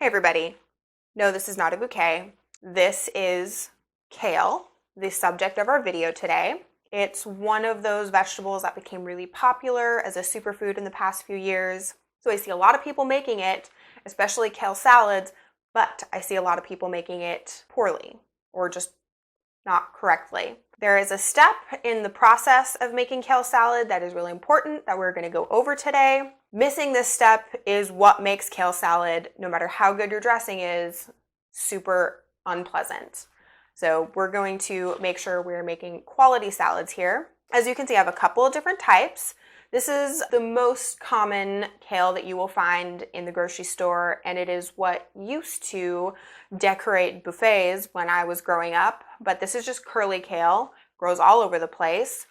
Hey everybody. No, this is not a bouquet. This is kale, the subject of our video today. It's one of those vegetables that became really popular as a superfood in the past few years. So I see a lot of people making it, especially kale salads, but I see a lot of people making it poorly or just not correctly. There is a step in the process of making kale salad that is really important that we're going to go over today. Missing this step is what makes kale salad, no matter how good your dressing is, super unpleasant. So we're going to make sure we're making quality salads here. As you can see, I have a couple of different types. This is the most common kale that you will find in the grocery store, and it is what used to decorate buffets when I was growing up, but this is just curly kale, grows all over the place.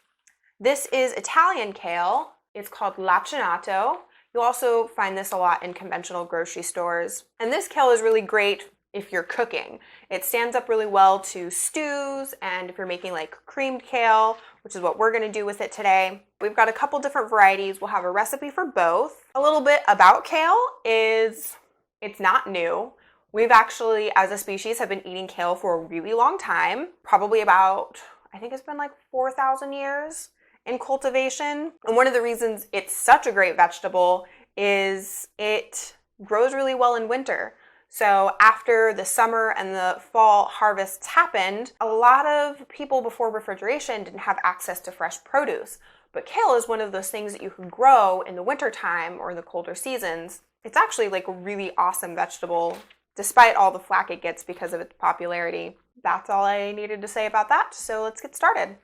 This is Italian kale. It's called lacinato. You'll also find this a lot in conventional grocery stores. And this kale is really great if you're cooking. It stands up really well to stews, and if you're making like creamed kale, which is what we're going to do with it today. We've got a couple different varieties. We'll have a recipe for both. A little bit about kale is it's not new. We've actually, as a species, have been eating kale for a really long time, probably about, I think it's been like 4,000 years in cultivation. And one of the reasons it's such a great vegetable is it grows really well in winter. So after the summer and the fall harvests happened, a lot of people before refrigeration didn't have access to fresh produce. But kale is one of those things that you can grow in the wintertime or in the colder seasons. It's actually like a really awesome vegetable, despite all the flack it gets because of its popularity. That's all I needed to say about that, so let's get started.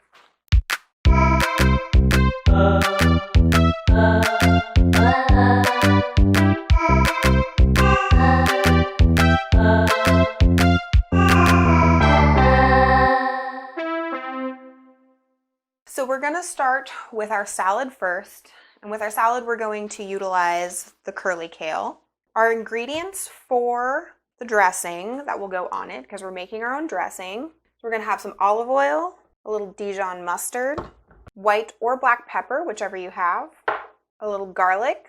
So we're going to start with our salad first, and with our salad we're going to utilize the curly kale. Our ingredients for the dressing that will go on it, because we're making our own dressing, we're going to have some olive oil, a little Dijon mustard, white or black pepper, whichever you have, a little garlic,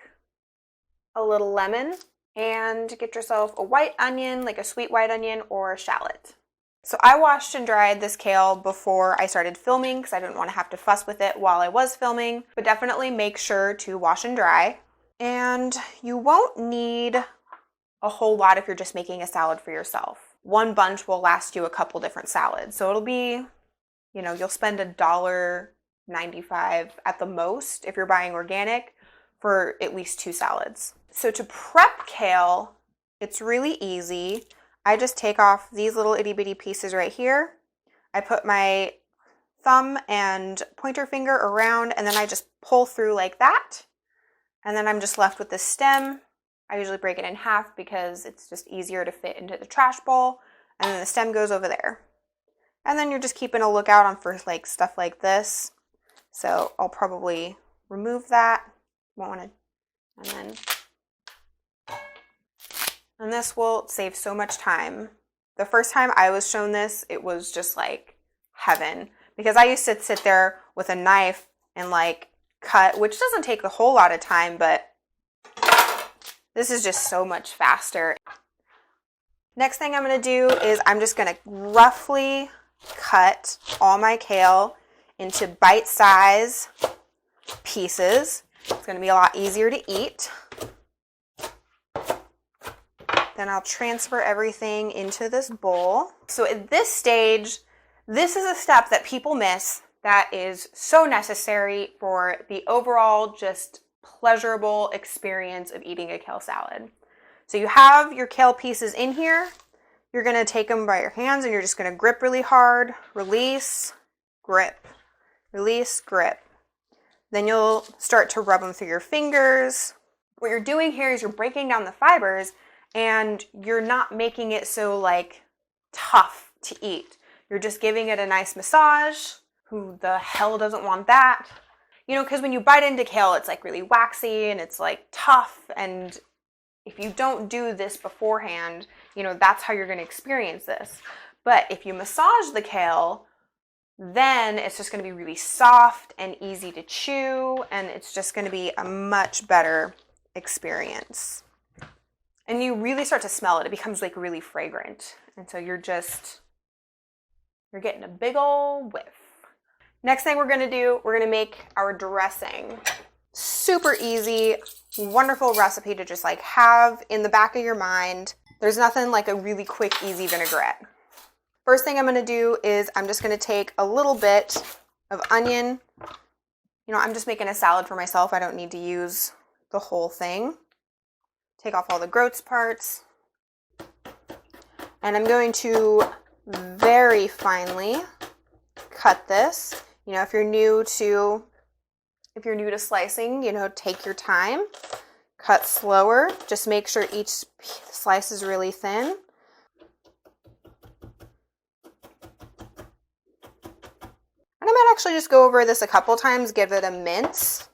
a little lemon, and get yourself a white onion, like a sweet white onion or a shallot. So I washed and dried this kale before I started filming because I didn't want to have to fuss with it while I was filming, but definitely make sure to wash and dry. And you won't need a whole lot if you're just making a salad for yourself. One bunch will last you a couple different salads. So it'll be, you'll spend $1.95 at the most if you're buying organic for at least 2 salads. So to prep kale, it's really easy. I just take off these little itty bitty pieces right here. I put my thumb and pointer finger around, and then I just pull through like that. And then I'm just left with the stem. I usually break it in half because it's just easier to fit into the trash bowl. And then the stem goes over there. And then you're just keeping a lookout on for like stuff like this. So I'll probably remove that. Won't want to, and this will save so much time. The first time I was shown this, it was just like heaven, because I used to sit there with a knife and like cut, which doesn't take a whole lot of time, but this is just so much faster. Next thing I'm going to do is I'm just going to roughly cut all my kale into bite-size pieces. It's going to be a lot easier to eat. Then I'll transfer everything into this bowl. So at this stage, this is a step that people miss that is so necessary for the overall just pleasurable experience of eating a kale salad. So you have your kale pieces in here. You're going to take them by your hands and you're just going to grip really hard. Release, grip. Release, grip. Then you'll start to rub them through your fingers. What you're doing here is you're breaking down the fibers, and you're not making it so like tough to eat. You're just giving it a nice massage. Who the hell doesn't want that? Because when you bite into kale, it's like really waxy and it's like tough. And if you don't do this beforehand, that's how you're going to experience this. But if you massage the kale, then it's just going to be really soft and easy to chew, and it's just going to be a much better experience. And you really start to smell it. It becomes like really fragrant. And so you're getting a big old whiff. Next thing we're gonna do, we're gonna make our dressing. Super easy, wonderful recipe to just like have in the back of your mind. There's nothing like a really quick, easy vinaigrette. First thing I'm gonna do is I'm just gonna take a little bit of onion. You know, I'm just making a salad for myself. I don't need to use the whole thing. Take off all the gross parts. And I'm going to very finely cut this. You know, if you're new to slicing, you know, take your time, cut slower. Just make sure each slice is really thin. And I might actually just go over this a couple times, give it a mince.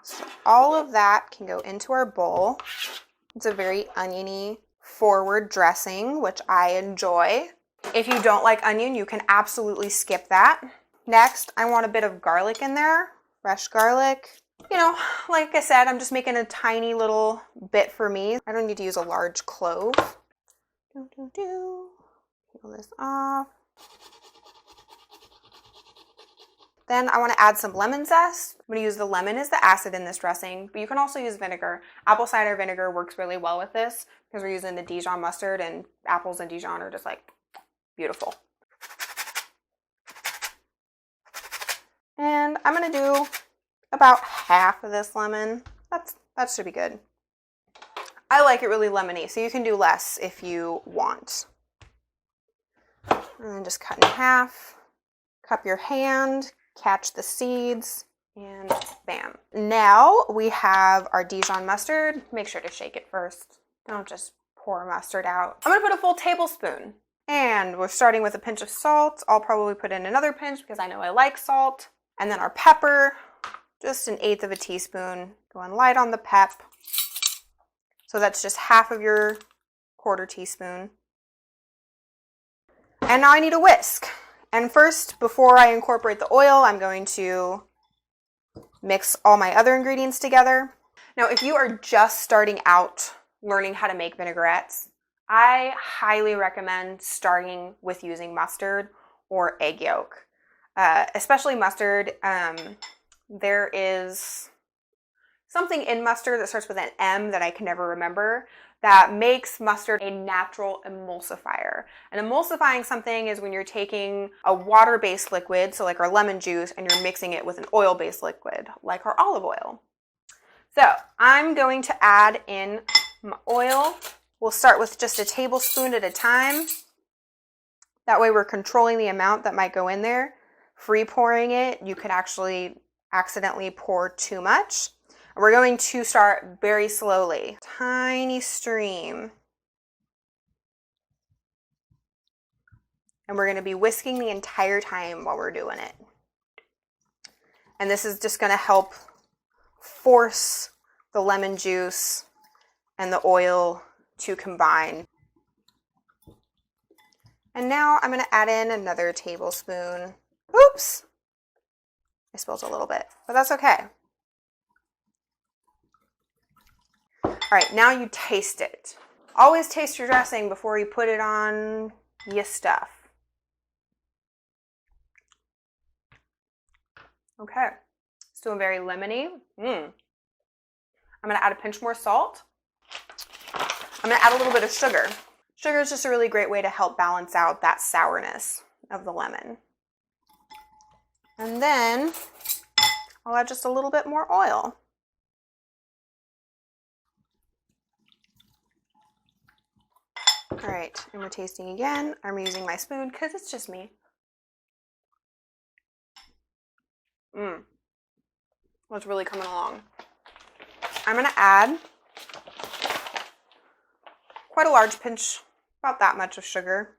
So all of that can go into our bowl. It's a very oniony forward dressing, which I enjoy. If you don't like onion, you can absolutely skip that. Next, I want a bit of garlic in there, fresh garlic. You know, like I said, I'm just making a tiny little bit for me. I don't need to use a large clove. Peel this off. Then I want to add some lemon zest. I'm going to use the lemon as the acid in this dressing, but you can also use vinegar. Apple cider vinegar works really well with this because we're using the Dijon mustard, and apples and Dijon are just like beautiful. And I'm going to do about half of this lemon. That should be good. I like it really lemony, so you can do less if you want. And then just cut in half. Cup your hand, catch the seeds, and bam. Now we have our Dijon mustard. Make sure to shake it first. Don't just pour mustard out. I'm gonna put a full tablespoon. And we're starting with a pinch of salt. I'll probably put in another pinch because I know I like salt. And then our pepper, just 1/8 of a teaspoon. Going light on the pep. So that's just half of your 1/4 teaspoon. And now I need a whisk. And first, before I incorporate the oil, I'm going to mix all my other ingredients together. Now, if you are just starting out learning how to make vinaigrettes, I highly recommend starting with using mustard or egg yolk. Especially mustard. There is something in mustard that starts with an M that I can never remember that makes mustard a natural emulsifier. And emulsifying something is when you're taking a water-based liquid, so like our lemon juice, and you're mixing it with an oil-based liquid, like our olive oil. So I'm going to add in my oil. We'll start with just a tablespoon at a time. That way we're controlling the amount that might go in there. Free pouring it, you could actually accidentally pour too much. We're going to start very slowly. Tiny stream. And we're going to be whisking the entire time while we're doing it. And this is just going to help force the lemon juice and the oil to combine. And now I'm going to add in another tablespoon. Oops! I spilled a little bit, but that's okay. All right, now you taste it. Always taste your dressing before you put it on your stuff. Okay, it's doing very lemony. I'm gonna add a pinch more salt. I'm gonna add a little bit of sugar. Sugar is just a really great way to help balance out that sourness of the lemon. And then I'll add just a little bit more oil. All right, and we're tasting again. I'm using my spoon because it's just me. It's really coming along. I'm gonna add quite a large pinch, about that much of sugar,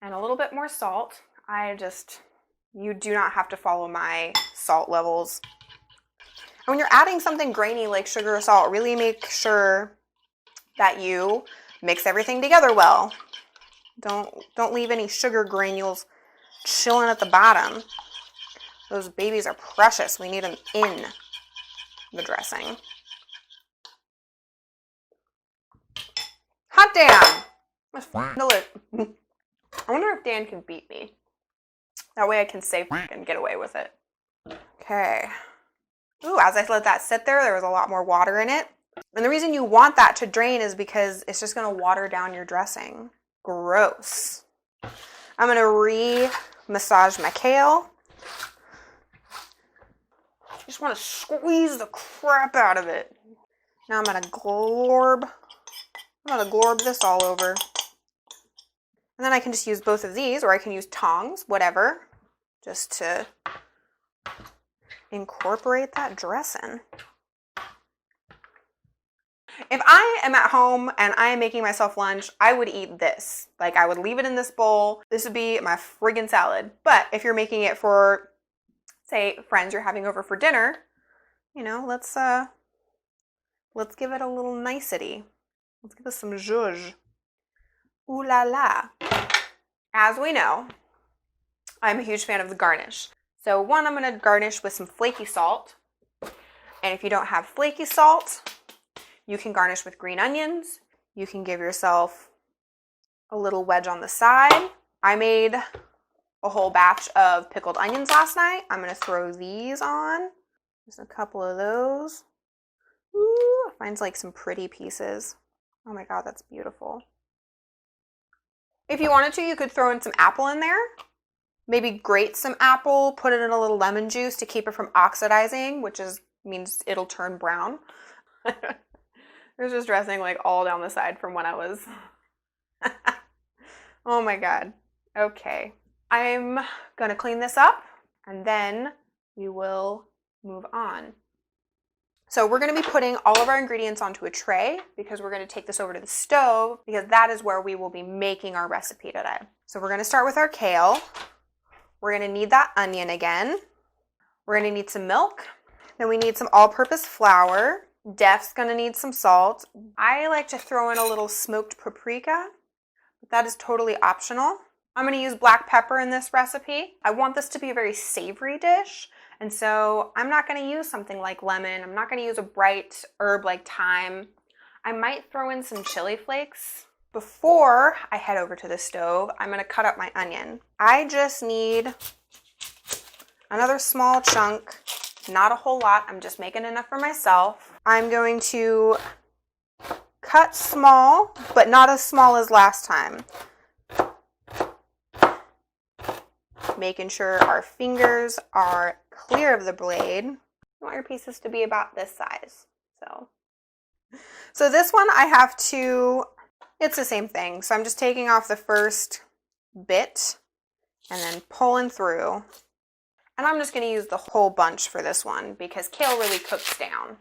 and a little bit more salt. You do not have to follow my salt levels. And when you're adding something grainy like sugar or salt, really make sure that you mix everything together well. Don't leave any sugar granules chilling at the bottom. Those babies are precious. We need them in. the dressing. Hot damn! That's delicious. I wonder if Dan can beat me. That way I can say and get away with it. Okay. Ooh, as I let that sit there was a lot more water in it. And the reason you want that to drain is because it's just going to water down your dressing. Gross. I'm going to re-massage my kale. Just want to squeeze the crap out of it. Now I'm going to glorb this all over. And then I can just use both of these, or I can use tongs, whatever, just to incorporate that dressing. If I am at home and I am making myself lunch, I would eat this. Like, I would leave it in this bowl. This would be my friggin' salad. But if you're making it for, say, friends you're having over for dinner, you know, let's give it a little nicety. Let's give it some zhuzh. Ooh la la. As we know, I'm a huge fan of the garnish. So one, I'm going to garnish with some flaky salt. And if you don't have flaky salt, you can garnish with green onions. You can give yourself a little wedge on the side. I made a whole batch of pickled onions last night. I'm going to throw these on. Just a couple of those. Ooh, mine's like some pretty pieces. Oh my God, that's beautiful. If you wanted to, you could throw in some apple in there. Maybe grate some apple, put it in a little lemon juice to keep it from oxidizing, which means it'll turn brown. There's just dressing like all down the side from when I was. Oh my God. Okay. I'm going to clean this up and then we will move on. So we're going to be putting all of our ingredients onto a tray because we're going to take this over to the stove because that is where we will be making our recipe today. So we're going to start with our kale. We're going to need that onion again. We're going to need some milk. Then we need some all-purpose flour. Def's going to need some salt. I like to throw in a little smoked paprika, but that is totally optional. I'm going to use black pepper in this recipe. I want this to be a very savory dish. And so I'm not going to use something like lemon. I'm not going to use a bright herb like thyme. I might throw in some chili flakes. Before I head over to the stove, I'm going to cut up my onion. I just need another small chunk, not a whole lot. I'm just making enough for myself. I'm going to cut small, but not as small as last time. Making sure our fingers are clear of the blade. You want your pieces to be about this size. So this one I have to, it's the same thing. So I'm just taking off the first bit and then pulling through. And I'm just going to use the whole bunch for this one because kale really cooks down.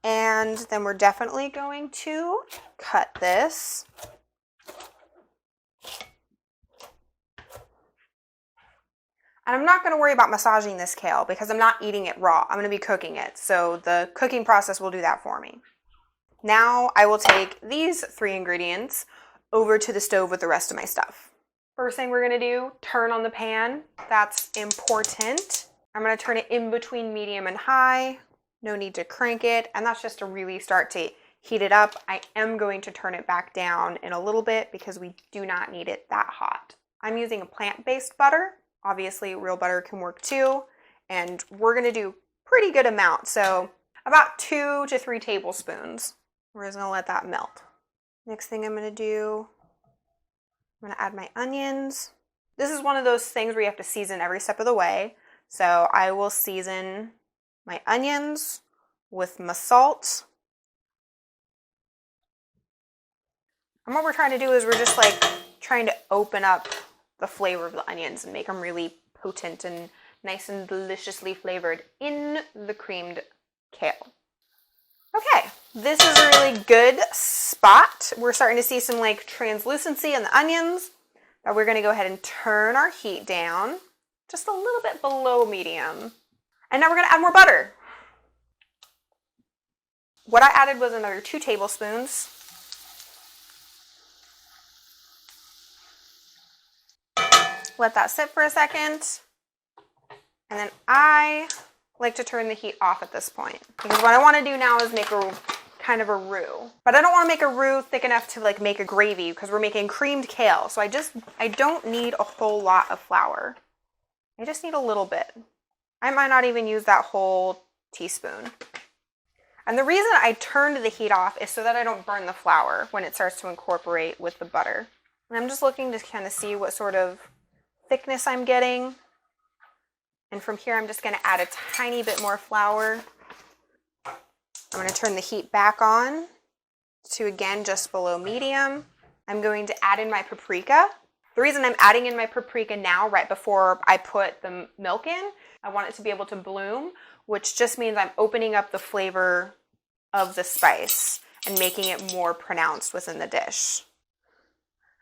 And then we're definitely going to cut this. And I'm not going to worry about massaging this kale because I'm not eating it raw. I'm going to be cooking it. So the cooking process will do that for me. Now I will take these 3 ingredients over to the stove with the rest of my stuff. First thing we're going to do, turn on the pan. That's important. I'm going to turn it in between medium and high. No need to crank it. And that's just to really start to heat it up. I am going to turn it back down in a little bit because we do not need it that hot. I'm using a plant-based butter. Obviously, real butter can work too, and we're going to do pretty good amount, so about 2 to 3 tablespoons. We're just going to let that melt. Next thing I'm going to do, I'm going to add my onions. This is one of those things where you have to season every step of the way, so I will season my onions with my salt. And what we're trying to do is we're just like trying to open up the flavor of the onions and make them really potent and nice and deliciously flavored in the creamed kale. Okay, this is a really good spot. We're starting to see some like translucency in the onions. Now we're going to go ahead and turn our heat down just a little bit below medium. And now we're going to add more butter. What I added was another 2 tablespoons. Let that sit for a second. And then I like to turn the heat off at this point because what I want to do now is make a kind of a roux. But I don't want to make a roux thick enough to like make a gravy because we're making creamed kale. So I don't need a whole lot of flour. I just need a little bit. I might not even use that whole teaspoon. And the reason I turned the heat off is so that I don't burn the flour when it starts to incorporate with the butter. And I'm just looking to kind of see what sort of thickness I'm getting. And from here, I'm just going to add a tiny bit more flour. I'm going to turn the heat back on to, again, just below medium. I'm going to add in my paprika. The reason I'm adding in my paprika now, right before I put the milk in, I want it to be able to bloom, which just means I'm opening up the flavor of the spice and making it more pronounced within the dish.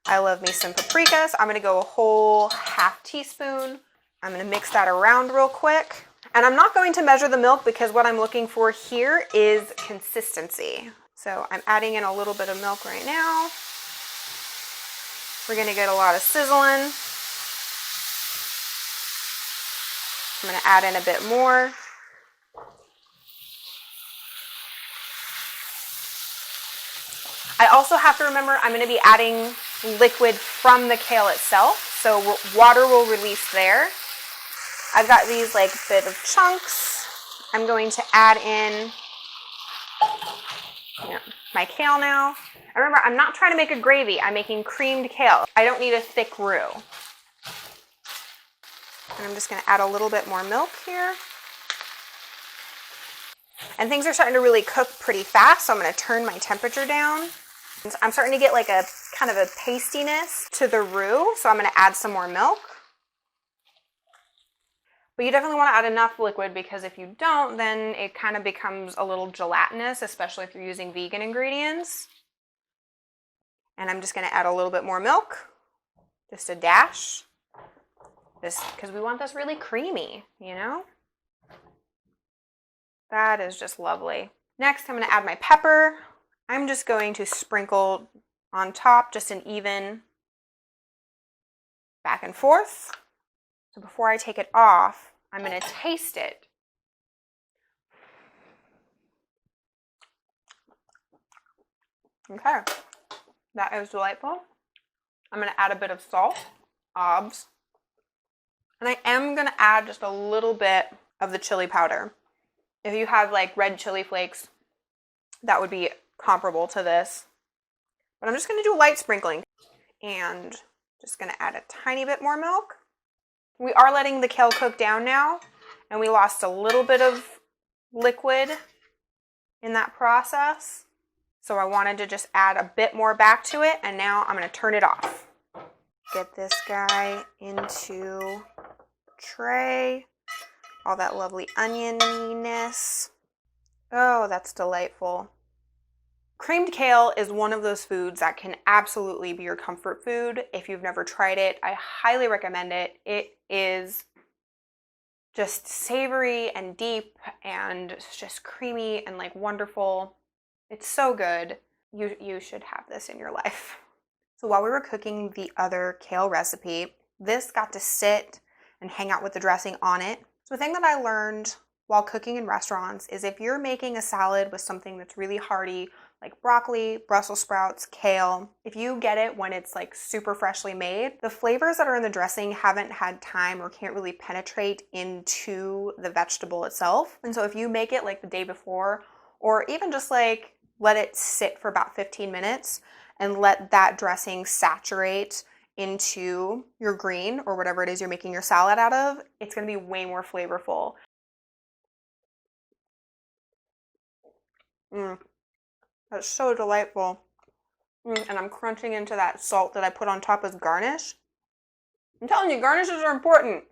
I love me some paprika, so I'm going to go a whole half teaspoon. I'm going to mix that around real quick. And I'm not going to measure the milk because what I'm looking for here is consistency. So I'm adding in a little bit of milk right now. We're going to get a lot of sizzling. I'm going to add in a bit more. I also have to remember I'm going to be adding liquid from the kale itself, so water will release there. I've got these like bit of chunks. I'm going to add in my kale now. And remember, I'm not trying to make a gravy. I'm making creamed kale. I don't need a thick roux. And I'm just going to add a little bit more milk here. And things are starting to really cook pretty fast, so I'm going to turn my temperature down. I'm starting to get like a kind of a pastiness to the roux, so I'm going to add some more milk. But you definitely want to add enough liquid because if you don't, then it kind of becomes a little gelatinous, especially if you're using vegan ingredients. And I'm just going to add a little bit more milk, just a dash, just because we want this really creamy, you know? That is just lovely. Next, I'm going to add my pepper. I'm just going to sprinkle on top just an even back and forth. So before I take it off, I'm going to taste it. Okay, that is delightful. I'm going to add a bit of salt, obs. And I am going to add just a little bit of the chili powder. If you have like red chili flakes, that would be comparable to this. But I'm just going to do light sprinkling and just going to add a tiny bit more milk. We are letting the kale cook down now, and we lost a little bit of liquid in that process. So I wanted to just add a bit more back to it, and now I'm going to turn it off. Get this guy into tray. All that lovely onioniness. Oh, that's delightful. Creamed kale is one of those foods that can absolutely be your comfort food. If you've never tried it, I highly recommend it. It is just savory and deep and it's just creamy and like wonderful. It's so good. You should have this in your life. So while we were cooking the other kale recipe, this got to sit and hang out with the dressing on it. So the thing that I learned while cooking in restaurants is if you're making a salad with something that's really hearty, like broccoli, Brussels sprouts, kale, if you get it when it's like super freshly made, the flavors that are in the dressing haven't had time or can't really penetrate into the vegetable itself. And so if you make it like the day before, or even just like let it sit for about 15 minutes and let that dressing saturate into your green or whatever it is you're making your salad out of, it's going to be way more flavorful. That's so delightful. And I'm crunching into that salt that I put on top as garnish. I'm telling you, garnishes are important.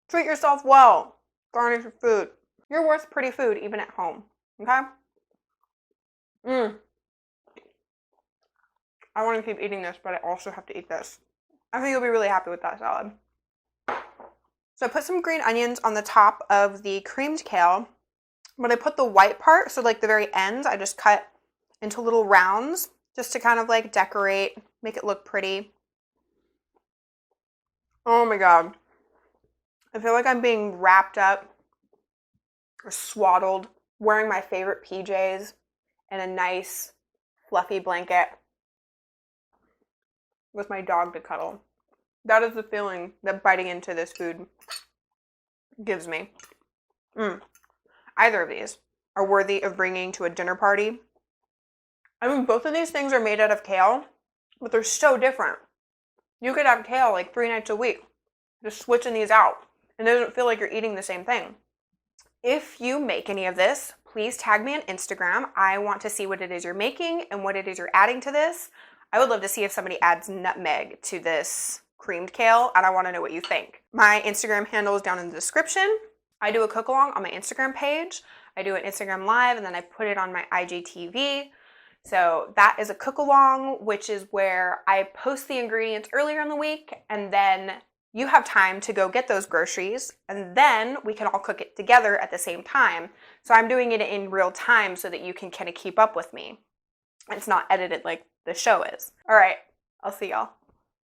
Treat yourself well. Garnish your food. You're worth pretty food even at home. Okay? I want to keep eating this, but I also have to eat this. I think you'll be really happy with that salad. So I put some green onions on the top of the creamed kale. But I put the white part, so like the very ends, I just cut into little rounds just to kind of like decorate, make it look pretty. Oh my God. I feel like I'm being wrapped up swaddled, wearing my favorite PJs and a nice fluffy blanket with my dog to cuddle. That is the feeling that biting into this food gives me. Either of these are worthy of bringing to a dinner party. I mean, both of these things are made out of kale, but they're so different. You could have kale like 3 nights a week, just switching these out. It doesn't feel like you're eating the same thing. If you make any of this, please tag me on Instagram. I want to see what it is you're making and what it is you're adding to this. I would love to see if somebody adds nutmeg to this creamed kale, and I want to know what you think. My Instagram handle is down in the description. I do a cook along on my Instagram page. I do an Instagram live, and then I put it on my IGTV. So that is a cook along, which is where I post the ingredients earlier in the week, and then you have time to go get those groceries, and then we can all cook it together at the same time. So I'm doing it in real time so that you can kind of keep up with me. It's not edited like the show is. All right, I'll see y'all.